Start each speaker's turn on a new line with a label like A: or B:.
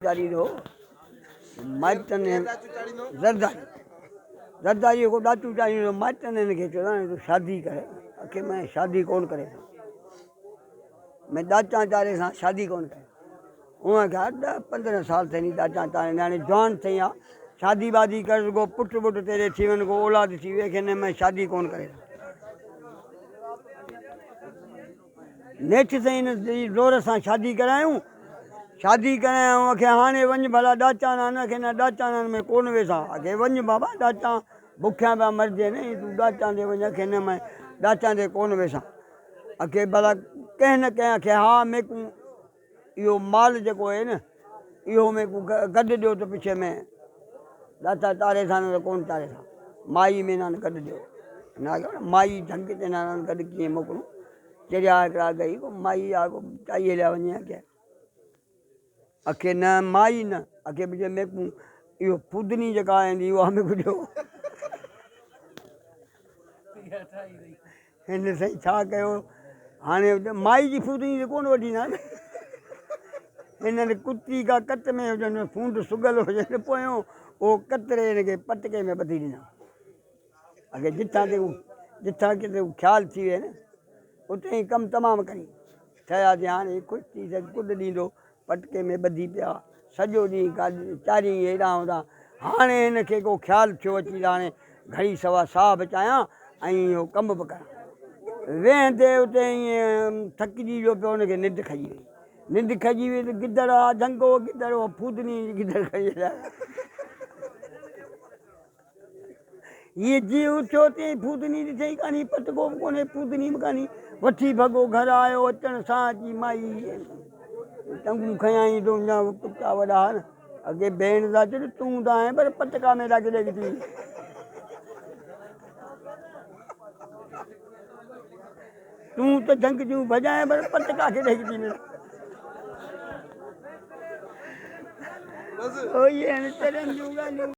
A: चारी दो माइटन जरदारी को दाचू चारी दो माइटन इनके चवंदा तूं शादी करे आखिर मैं शादी कौन करे मैं दाचा चारे सां शादी कौन करे उहा क्या 10-15 साल थियनि दाचा चारे हाणे जवान थी आहे शादी वादी कर को पुट तेरे थी वञ को औलाद थी वे खे मैं शादी कौन करे नेठ साईं ज़ोर सां शादी करायूं शादी करायूं आखे हाणे वञ भला डाचाना न खे न डाचाना में कोन वेसा आखे वञ बाबा डाचा बुखिया पिया मरिजे न तूं डाचा ते वञ आखे न मैं डाचा ते कोन वेसा आखे भला कंहिं न कंहिं आखे हा मेकू इहो माल जेको आहे न इहो मेकू गॾु ॾियो त पिछे में डाचा तारे सां न त कोन तारे सां माई में न गॾु ॾियो न माई ढंग ते न गॾु कीअं मोकिलूं चरिया हिकिड़ा गई को माई आहे को चाई हलिया वञे अॻे अखे न माई न अखे पिछे मेकू इहो फुदनी जेका ईंदी उहा मेकू ॾियो हिन साईं छा कयो हाणे माई जी फुदनी त कोन वठी न हिननि कुती का कट में हुजनि फूंड सुगल हुजनि पोयों उहो कतरे हिनखे पटके में ॿधी ॾिना अॻे जिथां किथे ख़्यालु थी वियो न उते ई कमु तमामु कई ठहियासीं हाणे ख़ुशि थी सघे कुॾ ॾींदो पटके में ॿधी पिया सॼो ॾींहुं चारी हेॾां होॾां हाणे हिनखे को ख़्यालु थियो अची हाणे घड़ी सवा साह बचायां ऐं इहो कमु बि कयां वेहंदे उते ईअं थकिजी वियो पियो हुनखे निंड खजी वई त गिदड़ आहे झंगो गिदड़ फूदनी गिदड़ खई ये जी उथियो ते फूदनी ॾिठई कान्हे पटको बि कोन्हे फूदनी बि कान्हे वठी भॻो घर आयो अचण सां अची माई टंगू खयाई तुंहिंजा पुटा वॾा न अॻे भेण था चढ़ तूं त आहीं पर पटका में ॾाके ॾेई थी तूं त झंग जूं भॼाए पर पटका खे ॾेई थी चढ़नि जूं ॻाल्हियूं